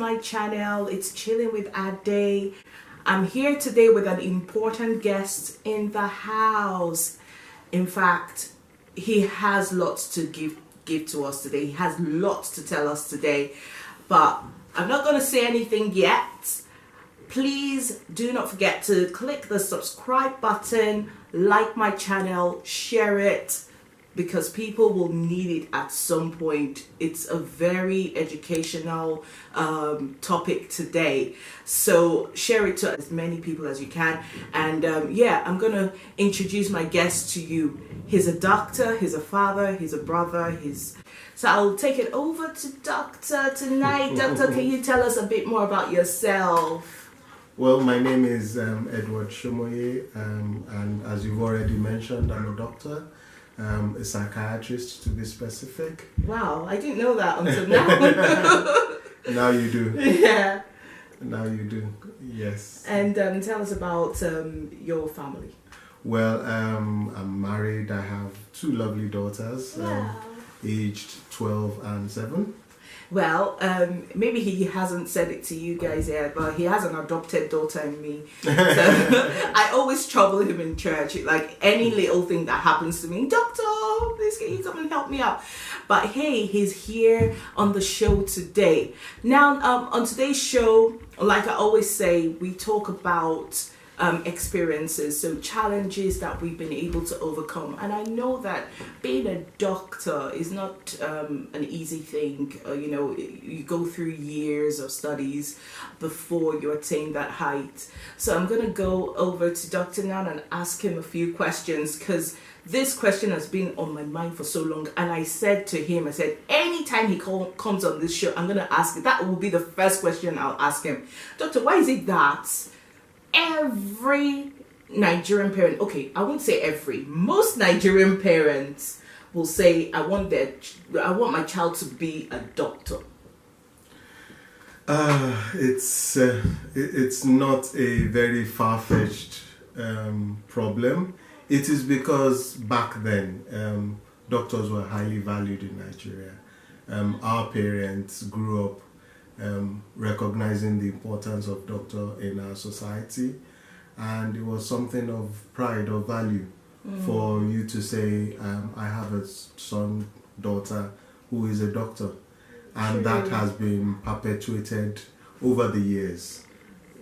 my channel. It's Chilling with Adey. I'm here today with an important guest in the house. In fact, he has lots to give to us today. He has lots to tell us today, but I'm not going to say anything yet. Please do not forget to click the subscribe button, like my channel, share it, because people will need it at some point. It's a very educational topic today. So share it to as many people as you can. And yeah, I'm going to introduce my guest to you. He's a doctor, he's a father, he's a brother, So I'll take it over to Doctor tonight. Doctor, can you tell us a bit more about yourself? Well, my name is Edward Shomoye, and as you've already mentioned, I'm a doctor. A psychiatrist, to be specific. Wow, I didn't know that until now. Now you do. Yeah. Now you do, yes. And tell us about your family. Well, I'm married. I have two lovely daughters, aged 12 and 7. Well, maybe he hasn't said it to you guys yet, but he has an adopted daughter in me. So I always trouble him in church. Like any little thing that happens to me, Doctor, please can you come and help me out? But hey, he's here on the show today. Now, on today's show, like I always say, we talk about experiences, so challenges that we've been able to overcome. And I know that being a doctor is not an easy thing. You know, you go through years of studies before you attain that height. So I'm going to go over to Dr. now and ask him a few questions, because this question has been on my mind for so long. And I said to him, I said, anytime he comes on this show, I'm going to ask him. That will be the first question I'll ask him. Doctor, why is it that every Nigerian parent, okay, I won't say every, most Nigerian parents will say, I want my child to be a doctor? It's not a very far-fetched problem. It is because back then, doctors were highly valued in Nigeria. Our parents grew up recognizing the importance of doctor in our society, and it was something of pride or value for you to say, I have a son, daughter who is a doctor, and that has been perpetuated over the years,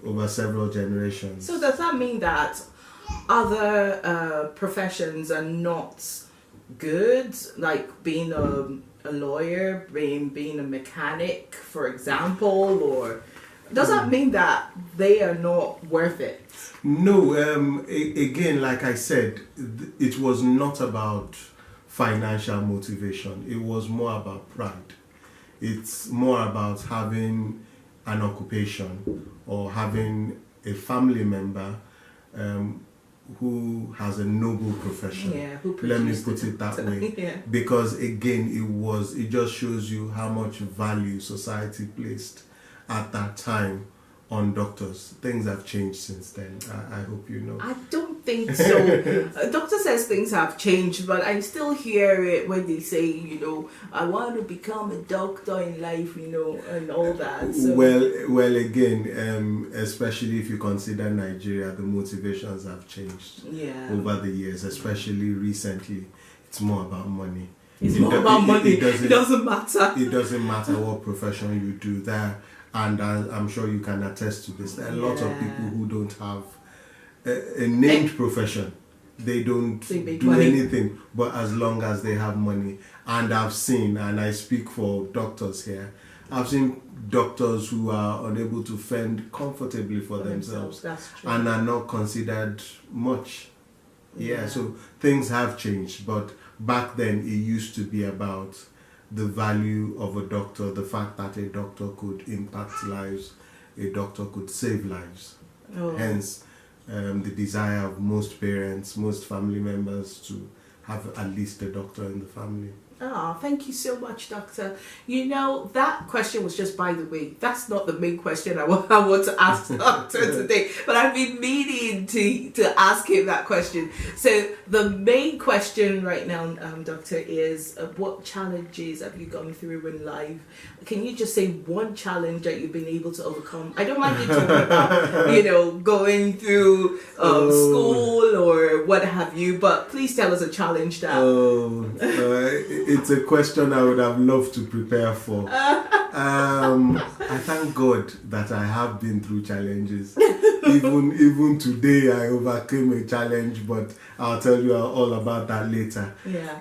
over several generations. So does that mean that other professions are not good, like being a lawyer, being a mechanic, for example, or does that mean that they are not worth it? No, again, like I said, it was not about financial motivation. It was more about pride. It's more about having an occupation or having a family member who has a noble profession. Yeah, let me put it that way. Yeah. Because again, it just shows you how much value society placed at that time on doctors. Things have changed since then. I hope you know. I don't think so. A doctor says things have changed, but I still hear it when they say, you know, I want to become a doctor in life, you know, and all that. So. Well, again, especially if you consider Nigeria, the motivations have changed over the years, especially recently. It's more about money. It's more about money. It doesn't matter. It doesn't matter what profession you do there. And I'm sure you can attest to this. There are lots of people who don't have a named profession. They don't do anything, but as long as they have money. And I've seen, and I speak for doctors here, I've seen doctors who are unable to fend comfortably for themselves. That's true. And are not considered much. Yeah, so things have changed, but back then it used to be about the value of a doctor, the fact that a doctor could impact lives, a doctor could save lives. Hence, the desire of most parents, most family members to have at least a doctor in the family. Oh, thank you so much, Doctor. You know, that question was just by the way. That's not the main question I want to ask Doctor today. But I've been meaning to ask him that question. So the main question right now, Doctor, is what challenges have you gone through in life? Can you just say one challenge that you've been able to overcome? I don't mind you talking about, going through school or what have you, but please tell us a challenge that... It's a question I would have loved to prepare for. I thank God that I have been through challenges. Even today, I overcame a challenge, but I'll tell you all about that later. Yeah.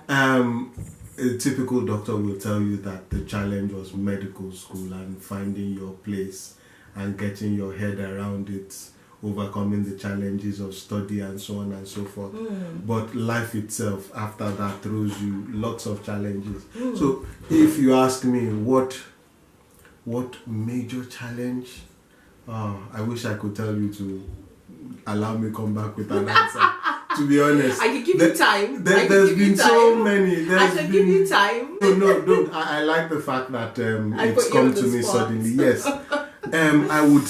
A typical doctor will tell you that the challenge was medical school and finding your place and getting your head around it, overcoming the challenges of study and so on and so forth. But life itself after that throws you lots of challenges. So if you ask me what major challenge, I wish I could tell you to allow me come back with an answer. To be honest, I can give you time. There's been so many. I can give you time. No, don't. I like the fact that it's come to me suddenly. Yes. I would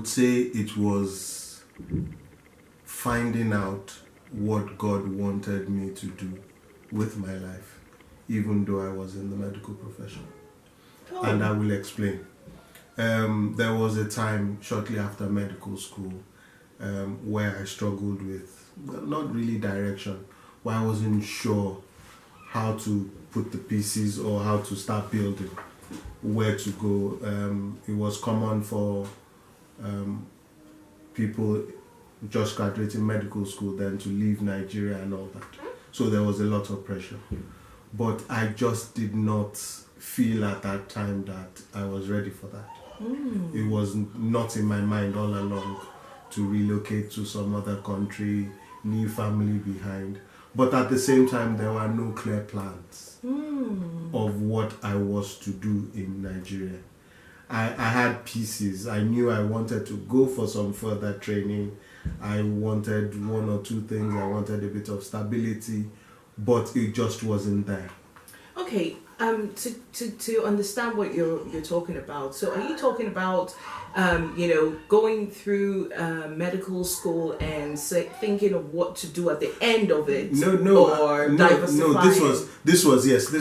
say it was finding out what God wanted me to do with my life, even though I was in the medical profession. Oh. And I will explain. There was a time shortly after medical school where I struggled with, well, not really direction, where I wasn't sure how to put the pieces or how to start building, where to go. It was common for people just graduating medical school then to leave Nigeria and all that. So there was a lot of pressure. But I just did not feel at that time that I was ready for that. It was not in my mind all along to relocate to some other country, leave family behind. But at the same time, there were no clear plans of what I was to do in Nigeria. I had pieces. I knew I wanted to go for some further training. I wanted one or two things. I wanted a bit of stability, but it just wasn't there. Okay, to understand what you're talking about. So, are you talking about, going through medical school and thinking of what to do at the end of it? No. This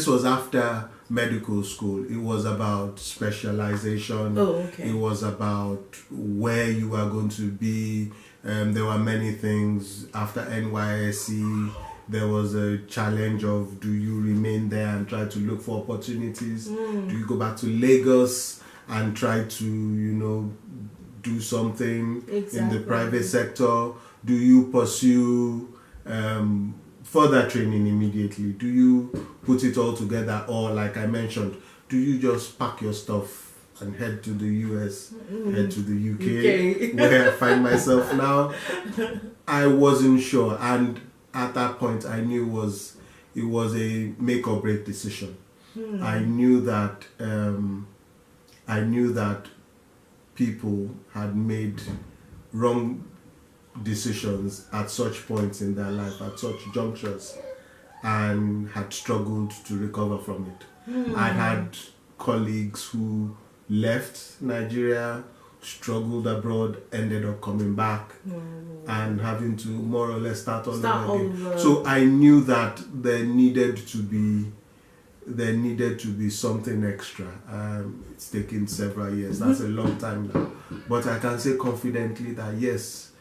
was after medical school. It was about specialization. Oh, okay. It was about where you are going to be. There were many things after NYSC. There was a challenge of, do you remain there and try to look for opportunities? Do you go back to Lagos and try to, do something in the private sector? Do you pursue further training immediately? Do you put it all together? Or, like I mentioned, do you just pack your stuff and head to the US, head to the UK, where I find myself now? I wasn't sure. And at that point, I knew it was a make or break decision. I knew that people had made wrong decisions at such points in their life, at such junctures, and had struggled to recover from it. I had colleagues who left Nigeria, struggled abroad, ended up coming back and having to more or less start all over again. So I knew that there needed to be something extra. It's taken several years. That's a long time now. But I can say confidently that yes,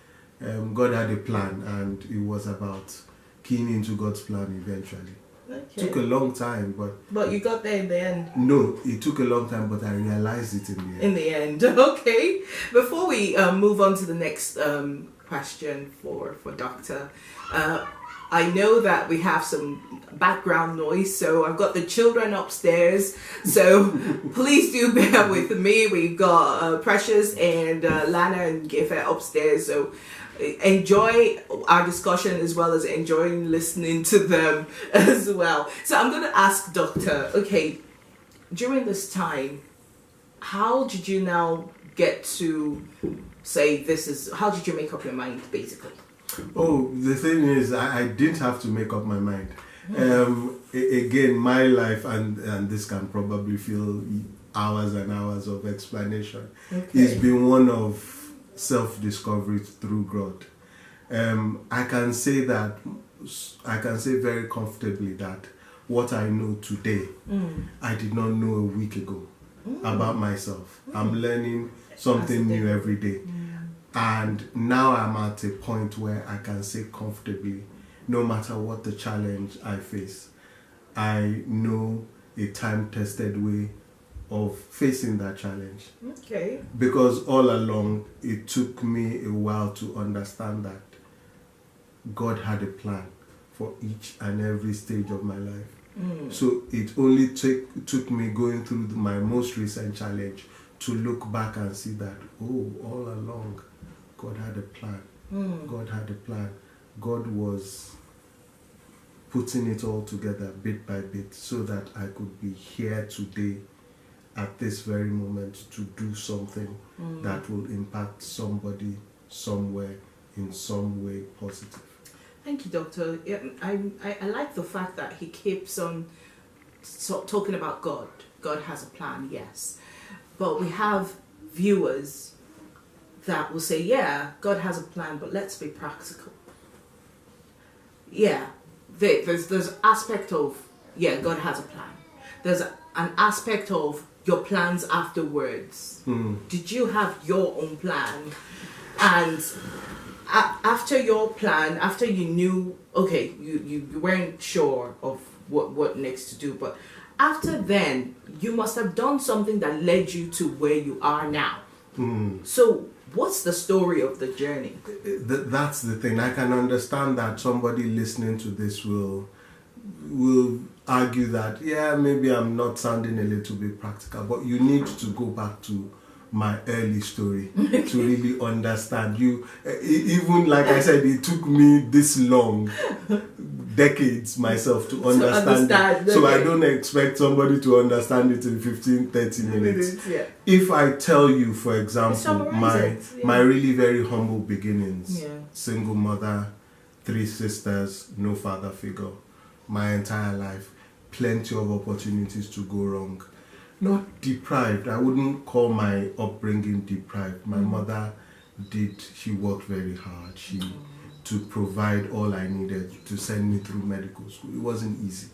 God had a plan, and it was about keying into God's plan eventually. Okay. It took a long time, but you got there in the end. No, it took a long time, but I realized it in the end. In the end, okay. Before we move on to the next question for Doctor, I know that we have some background noise, so I've got the children upstairs. So please do bear with me. We've got Precious and Lana and Gifford upstairs. So enjoy our discussion as well as enjoying listening to them as well. So I'm going to ask Doctor, okay, during this time, how did you now get to say how did you make up your mind basically? Oh, the thing is, I didn't have to make up my mind. Again, my life, and this can probably fill hours and hours of explanation. Okay. It's been one of self-discovery through God. I can say very comfortably that what I know today, I did not know a week ago about myself. I'm learning something new every day. And now I'm at a point where I can say comfortably, no matter what the challenge I face, I know a time-tested way of facing that challenge. Okay. Because all along, it took me a while to understand that God had a plan for each and every stage of my life. So it only took me going through my most recent challenge to look back and see that, oh, all along, God had a plan. God had a plan. God was putting it all together bit by bit so that I could be here today at this very moment to do something that will impact somebody somewhere in some way positive. Thank you, Doctor. Yeah, I like the fact that he keeps on talking about God. God has a plan, yes. But we have viewers that will say, yeah, God has a plan, but let's be practical. Yeah, there's aspect of, yeah, God has a plan. There's an aspect of your plans afterwards. Did you have your own plan? And after your plan, after you knew, okay, you weren't sure of what next to do, but after then, you must have done something that led you to where you are now. So what's the story of the journey? That's the thing. I can understand that somebody listening to this will argue that, yeah, maybe I'm not sounding a little bit practical, but you need to go back to my early story to really understand. Even like I said, it took me this long, decades myself to understand it. So I don't expect somebody to understand it in 15-30 minutes. Yeah. If I tell you, for example, my really very humble beginnings, single mother, 3 sisters, no father figure, my entire life, plenty of opportunities to go wrong. Not deprived. I wouldn't call my upbringing deprived. My mother she worked very hard. To provide all I needed to send me through medical school. It wasn't easy.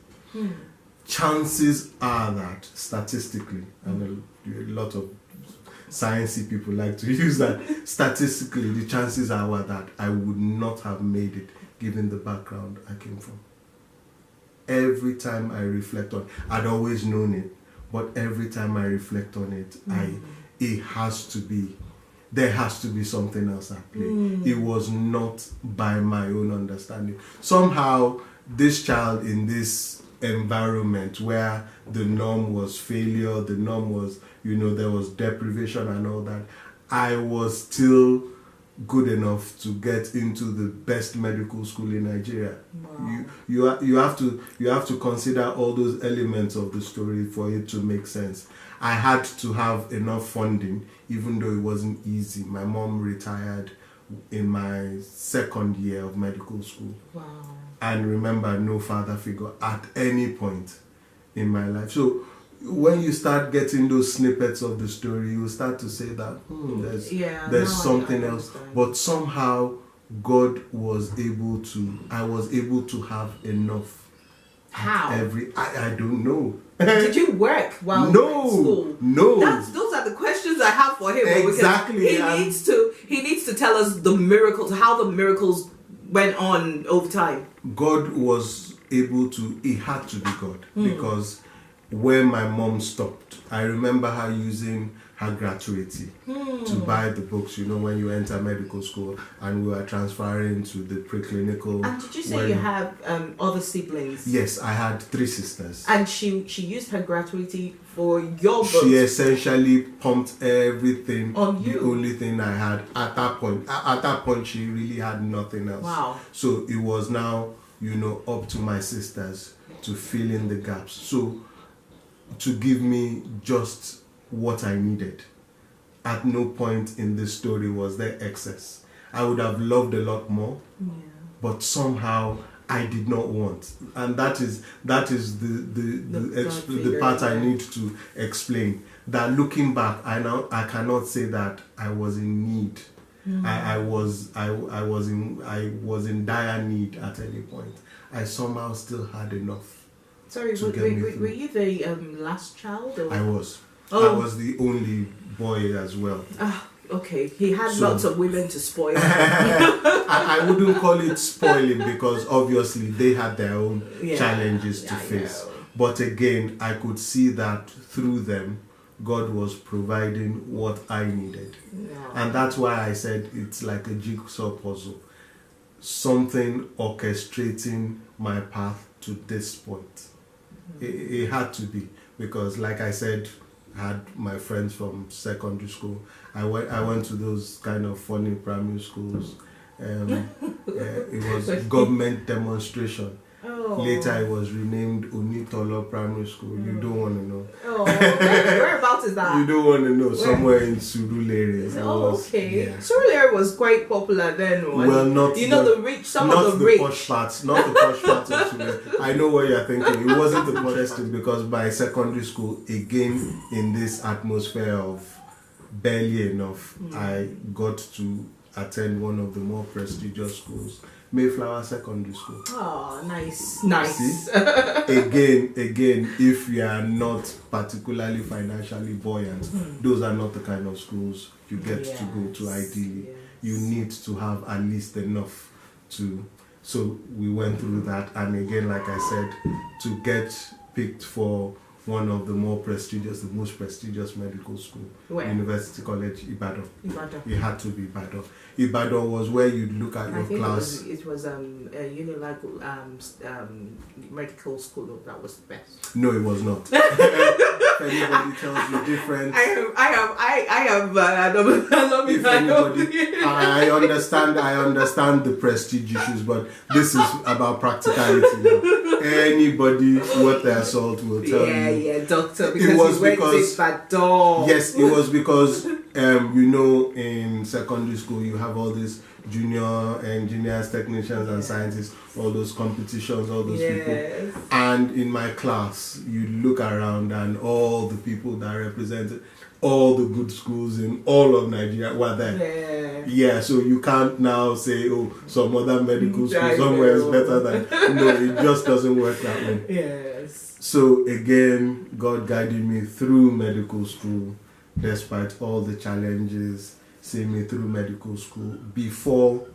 Chances are that, statistically, and a lot of sciencey people like to use that, statistically, the chances are that I would not have made it given the background I came from. Every time I reflect on, I'd always known it, but every time I reflect on it, there has to be something else at play. It was not by my own understanding. Somehow, this child in this environment where the norm was failure, the norm was, there was deprivation and all that, I was still good enough to get into the best medical school in Nigeria. Wow. You have to consider all those elements of the story for it to make sense. I had to have enough funding, even though it wasn't easy. My mom retired in my second year of medical school. Wow. And remember, no father figure at any point in my life. So when you start getting those snippets of the story, you start to say that there's something else. But somehow God was able to, I was able to have enough. How? I don't know. Did you work while you were in school? No. Those are the questions I have for him. Exactly. He needs to tell us the miracles, how the miracles went on over time. God was able to, it had to be God, because where my mom stopped, I remember her using her gratuity to buy the books, when you enter medical school, and we were transferring to the preclinical. And did you say you have other siblings? Yes, I had 3 sisters. And she used her gratuity for your books? She essentially pumped everything on you. The only thing I had at that point. At that point, she really had nothing else. Wow. So it was now, up to my sisters to fill in the gaps. So to give me just what I needed. At no point in this story was there excess. I would have loved a lot more, but somehow I did not want, and that is the part I need to explain. That looking back, I cannot say that I was in need. I was in dire need at any point. I somehow still had enough. Sorry, were you the last child? Or? I was. I was the only boy as well. Okay, he had lots of women to spoil. I wouldn't call it spoiling because obviously they had their own challenges to face. But again, I could see that through them, God was providing what I needed. And that's why I said it's like a jigsaw puzzle. Something orchestrating my path to this point. It had to be, because like I said, I had my friends from secondary school. I went to those kind of funny primary schools. It was government demonstration. Later it was renamed Onitolo Primary School. You don't want to know. Whereabouts is that? You don't want to know. Somewhere in Surulere. Okay. Yeah. Surulere was quite popular then. Well, not the rich. Some of the rich. Posh parts. Not the posh parts of Surulere. I know what you're thinking. It wasn't the poshest thing, because by secondary school, again in this atmosphere of barely enough, I got to attend one of the more prestigious schools, Mayflower Secondary School. Oh, nice. See? Again, if you are not particularly financially buoyant, those are not the kind of schools you get to go to ideally. Yes. You need to have at least enough to. So we went through that, and again, like I said, to get picked for one of the most prestigious medical school, University College Ibadan. It had to be Ibadan. Ibadan was where you'd look at your class. It was medical school that was the best. No, it was not. If anybody tells you different, I understand the prestige issues, but this is about practicality now. Anybody worth their salt will tell you. Yeah, doctor. Because yes, it was because in secondary school you have all these junior engineers, technicians, and scientists, all those competitions, all those people. And in my class, you look around and all the people that represented all the good schools in all of Nigeria were there. Yeah, so you can't now say, some other medical school somewhere is better than. No, it just doesn't work that way. Yes. So again, God guided me through medical school, despite all the challenges, see me through medical school before,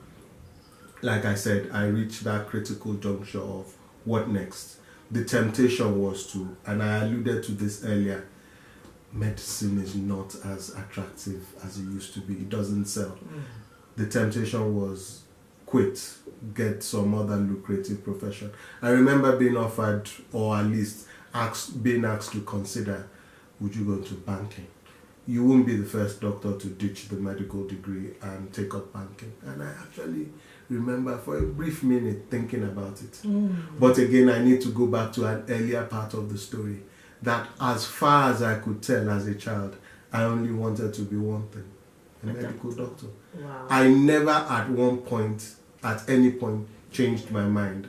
like I said, I reached that critical juncture of what next. The temptation was to, and I alluded to this earlier, medicine is not as attractive as it used to be. It doesn't sell. The temptation was quit, get some other lucrative profession. I remember being offered, or at least being asked to consider, would you go into banking? You won't be the first doctor to ditch the medical degree and take up banking. And I actually remember for a brief minute thinking about it. But again, I need to go back to an earlier part of the story, that as far as I could tell as a child, I only wanted to be one thing, a medical doctor. Wow. I never at any point, changed my mind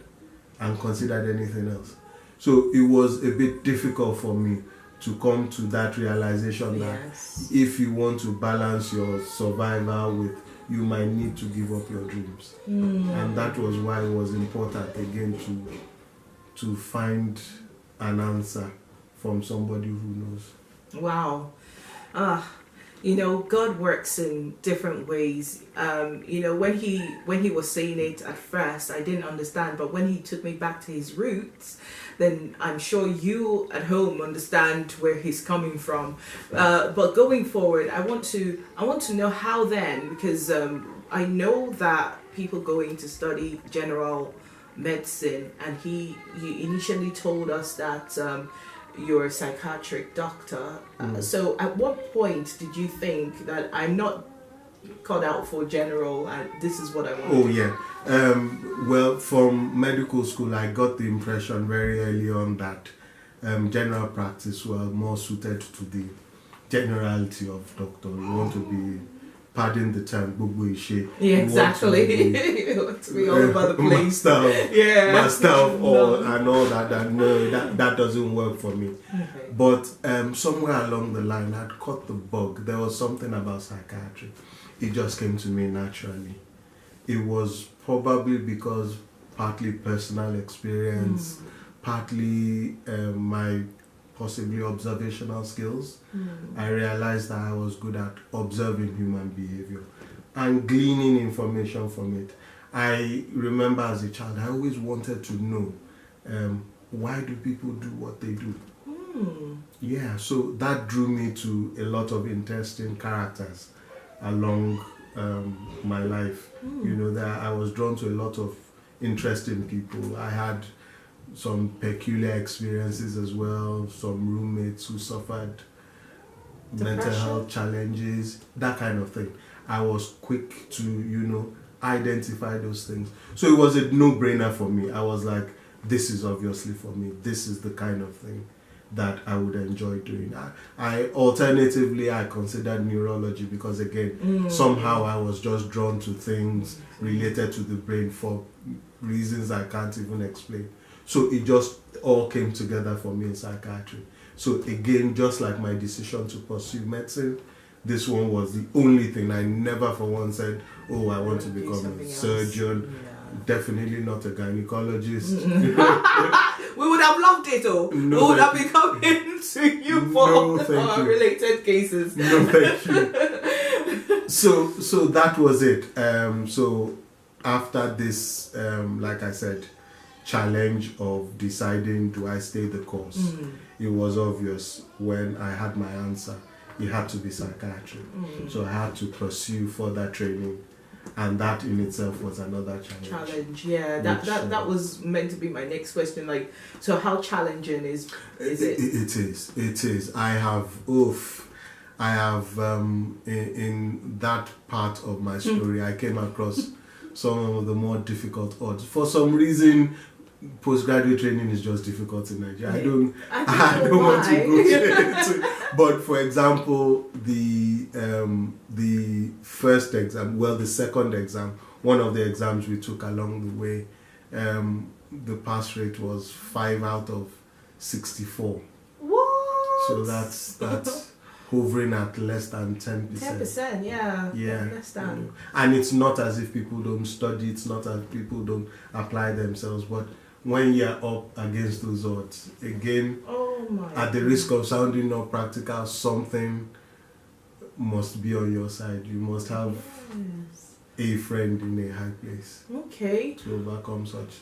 and considered anything else. So it was a bit difficult for me to come to that realization that if you want to balance your survival with, you might need to give up your dreams. And that was why it was important again to find an answer from somebody who knows. Wow. God works in different ways. When he was saying it at first, I didn't understand, but when he took me back to his roots, then I'm sure you at home understand where he's coming from. But going forward, I want to know how then, because I know that people going to study general medicine, and you initially told us that you're a psychiatric doctor. So at what point did you think that I'm not cut out for general and this is what I want? Well, from medical school, I got the impression very early on that general practice were more suited to the generality of doctor. You want to be pardon the term, gbogbo ishe. Yeah, exactly. To be all over the place. Master and all that. No, that doesn't work for me. Okay. But somewhere along the line, I'd caught the bug. There was something about psychiatry. It just came to me naturally. It was probably because partly personal experience, partly my possibly observational skills. I realized that I was good at observing human behavior and gleaning information from it. I remember as a child, I always wanted to know why do people do what they do? Yeah, so that drew me to a lot of interesting characters along my life. You know, that I was drawn to a lot of interesting people. I had some peculiar experiences as well, some roommates who suffered mental health challenges, that kind of thing. I was quick to, you know, identify those things. So it was a no-brainer for me. I was like, this is obviously for me. This is the kind of thing that I would enjoy doing. I alternatively, I considered neurology because again, somehow I was just drawn to things related to the brain for reasons I can't even explain. So it just all came together for me in psychiatry. So again, just like my decision to pursue medicine, this one was the only thing. I never for once said, oh, I want to become a surgeon. Definitely not a gynecologist. We would have loved it all. No, we would have been coming to you for related cases. No, thank you. So that was it. So after this, like I said, challenge of deciding, do I stay the course? It was obvious when I had my answer. It had to be psychiatry. So I had to pursue further training. And that in itself was another challenge. Yeah. That was meant to be my next question. Like, so how challenging is it? It is. I have in that part of my story, I came across some of the more difficult odds. For some reason, postgraduate training is just difficult in Nigeria. I don't want to go into it. But for example, the first exam, the second exam, one of the exams we took along the way, the pass rate was 5 out of 64. What? So that's hovering at less than 10%. 10%, yeah. Less than. You know. And it's not as if people don't study, it's not as if people don't apply themselves, but when you're up against those odds, again, at the risk of sounding not practical, something must be on your side. You must have a friend in a high place to overcome such.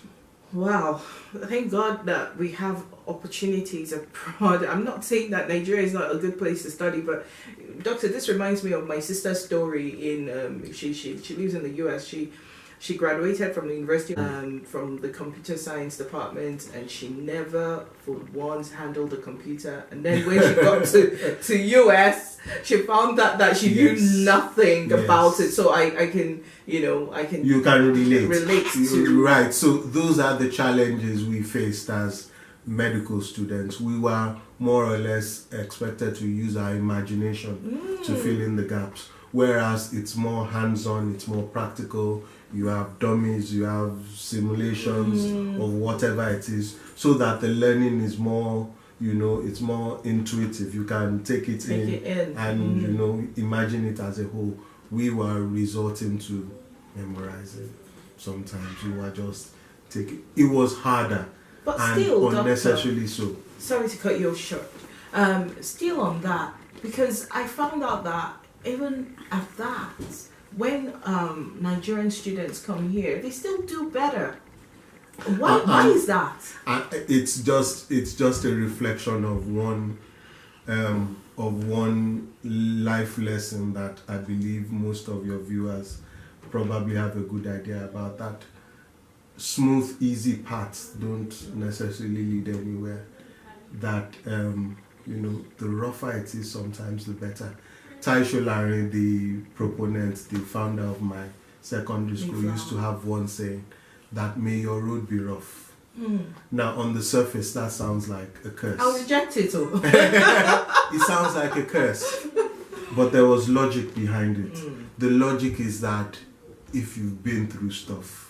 Wow, thank God that we have opportunities abroad. I'm not saying that Nigeria is not a good place to study, but Doctor, this reminds me of my sister's story. She lives in the US. She graduated from the university from the computer science department, and she never for once handled a computer. And then when she got to US, she found that she knew nothing about it. So I can relate to right. So those are the challenges we faced as medical students. We were more or less expected to use our imagination to fill in the gaps, whereas it's more hands-on, it's more practical. You have dummies, you have simulations of whatever it is, so that the learning is more, it's more intuitive. You can take it in and, imagine it as a whole. We were resorting to memorizing. Sometimes we were just taking, it was harder, but and still, unnecessarily Doctor, so. Sorry to cut you short. Still on that, because I found out that even at that, when Nigerian students come here, they still do better. Why is that? It's just a reflection of one life lesson that I believe most of your viewers probably have a good idea about. That smooth, easy paths don't necessarily lead anywhere. That the rougher it is, sometimes the better. Taisho Larry, the proponent, the founder of my secondary school, used to have one saying that may your road be rough. Now, on the surface, that sounds like a curse. I'll reject it all. It sounds like a curse. but there was logic behind it. The logic is that if you've been through stuff,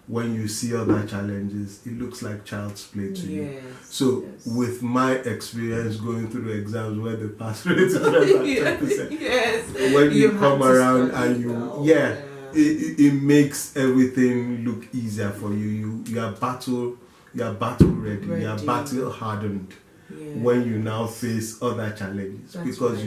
when you see other challenges, it looks like child's play to you. So with my experience going through exams where the pass rate is less than 10%, when you come around and it makes everything look easier for you. You are battle ready. You are battle hardened. When you now face other challenges, because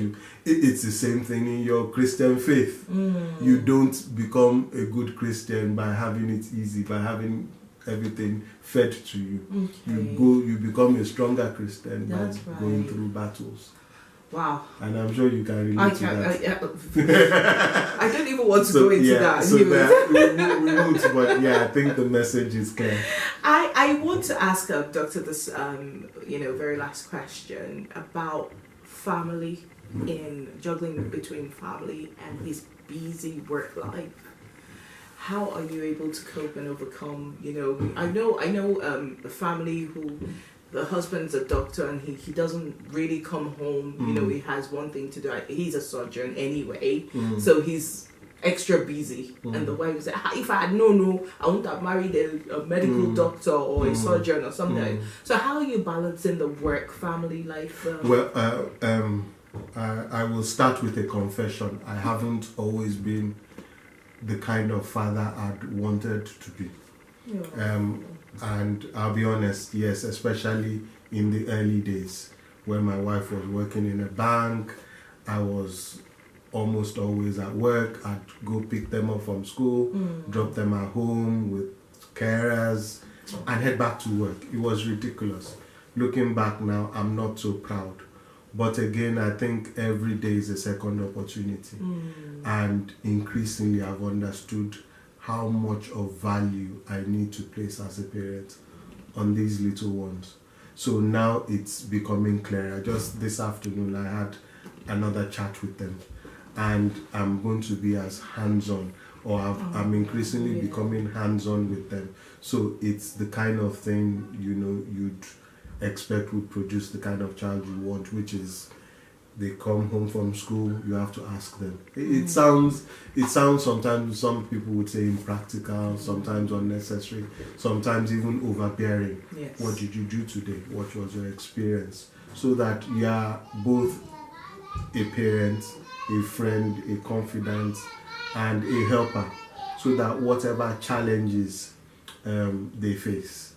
it's the same thing in your Christian faith. You don't become a good Christian by having it easy, by having everything fed to you. You become a stronger Christian by going through battles. Wow. And I'm sure you can relate to that. I don't even want to go into that. So we won't, but I think the message is clear. I want to ask Doctor this very last question about family, in juggling between family and his busy work life. How are you able to cope and overcome? I know a family who the husband's a doctor and he doesn't really come home. He has one thing to do. He's a surgeon anyway, so he's extra busy. And the wife said, if I had known, I wouldn't have married a medical doctor or a surgeon or something. So how are you balancing the work-family life? I will start with a confession. I haven't always been the kind of father I'd wanted to be. And I'll be honest, yes, especially in the early days when my wife was working in a bank, I was almost always at work. I'd go pick them up from school, drop them at home with carers, and head back to work. It was ridiculous. Looking back now, I'm not so proud. But again, I think every day is a second opportunity. And increasingly, I've understood how much of value I need to place as a parent on these little ones. So now it's becoming clearer. Just this afternoon, I had another chat with them. And I'm going to be as hands-on, or I'm increasingly becoming hands-on with them. So it's the kind of thing, you'd expect would produce the kind of child you want, which is they come home from school, you have to ask them. It sounds sometimes, some people would say impractical, sometimes unnecessary, sometimes even overbearing. Yes. What did you do today? What was your experience? So that you are both a parent, a friend, a confidant, and a helper, so that whatever challenges they face,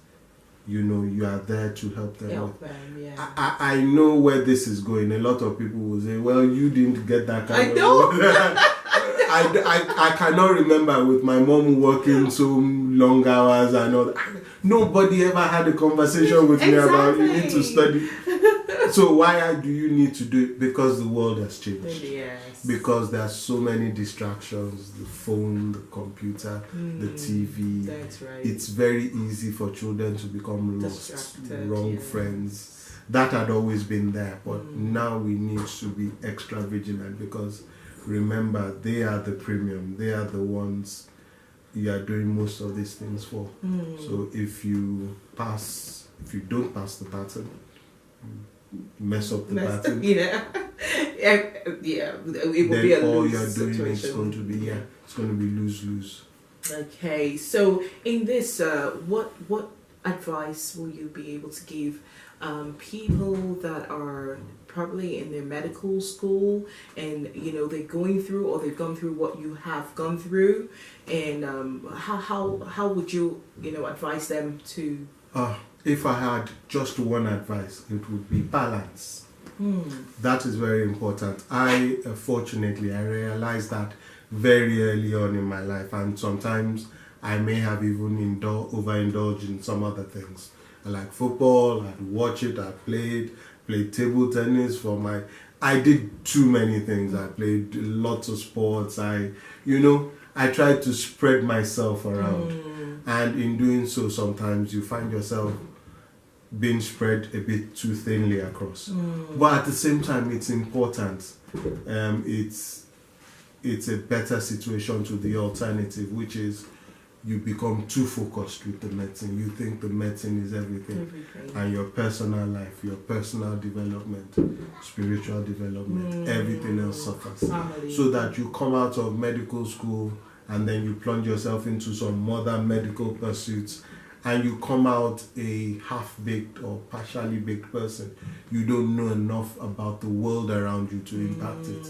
you are there to help them. I know where this is going. A lot of people will say, well, you didn't get that kind of... I cannot remember with my mom working so long hours and all that. Nobody ever had a conversation with me about you need to study. So why do you need to do it? Because the world has changed. Yes. Because there are so many distractions, the phone, the computer, the TV. That's right. It's very easy for children to become lost, wrong friends. That had always been there, but now we need to be extra vigilant, because remember, they are the premium. They are the ones you are doing most of these things for. So if you don't pass the pattern, mess up the pattern. It will be a all lose you're doing situation. is going to be it's going to be lose. Okay, so in this, what advice will you be able to give people that are probably in their medical school and they're going through, or they've gone through what you have gone through, and how would you advise them to? If I had just one advice, it would be balance. That is very important. Fortunately, I realized that very early on in my life, and sometimes I may have even overindulged in some other things. I like football, I'd watch it, I played table tennis I did too many things. I played lots of sports. I tried to spread myself around. And in doing so, sometimes you find yourself being spread a bit too thinly across. But at the same time, it's important. It's a better situation to the alternative, which is you become too focused with the medicine. You think the medicine is everything. And your personal life, your personal development, spiritual development, everything else suffers. So that you come out of medical school and then you plunge yourself into some other medical pursuits, and you come out a half-baked or partially baked person. You don't know enough about the world around you to impact it.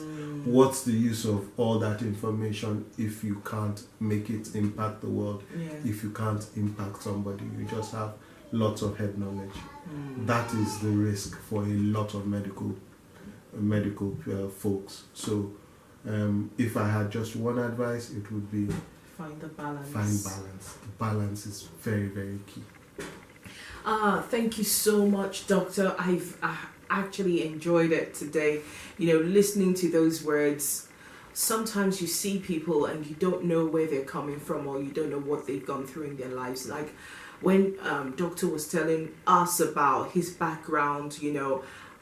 What's the use of all that information if you can't make it impact the world? If you can't impact somebody, you just have lots of head knowledge. That is the risk for a lot of medical folks. So if I had just one advice, it would be find the balance. Find balance. Balance is very, very key. Thank you so much, Doctor. I've actually enjoyed it today. Listening to those words. Sometimes you see people and you don't know where they're coming from, or you don't know what they've gone through in their lives. Like when Doctor was telling us about his background,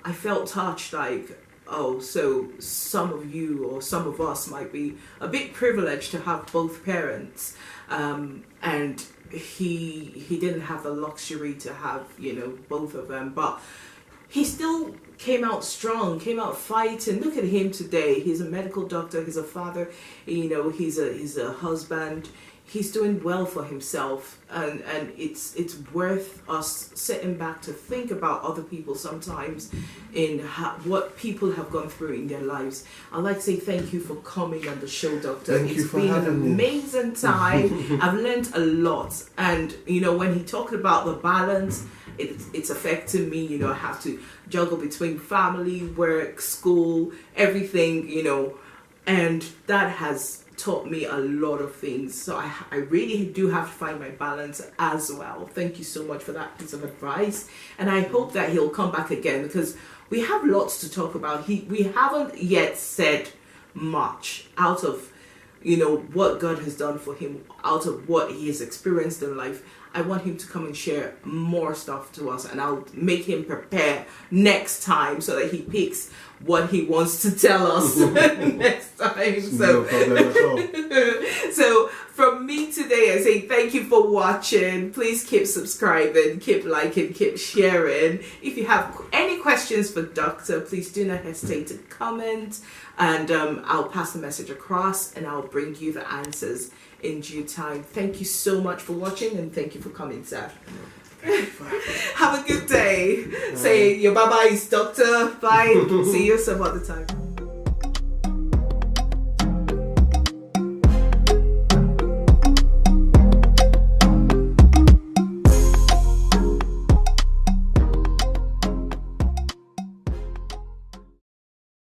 I felt touched, like, oh, so some of you or some of us might be a bit privileged to have both parents, and he didn't have the luxury to have both of them, but he still came out strong, came out fighting. Look at him today. He's a medical doctor, he's a father, he's a husband. He's doing well for himself, and it's worth us sitting back to think about other people sometimes in what people have gone through in their lives. I'd like to say thank you for coming on the show, Doctor. It's been an amazing time. I've learned a lot, and when he talked about the balance, it's affecting me. I have to juggle between family, work, school, everything, and that has taught me a lot of things. So I really do have to find my balance as well. Thank you so much for that piece of advice, and I hope that he'll come back again, because we have lots to talk about. We haven't yet said much out of what God has done for him, out of what he has experienced in life. I want him to come and share more stuff to us, and I'll make him prepare next time so that he picks what he wants to tell us next time. No problem at all. So from me today, I say thank you for watching. Please keep subscribing, keep liking, keep sharing. If you have any questions for Doctor, please do not hesitate to comment, and I'll pass the message across, and I'll bring you the answers in due time. Thank you so much for watching, and thank you for coming, sir. Have a good day. Say your bye-byes, Doctor. Bye. See you some other time.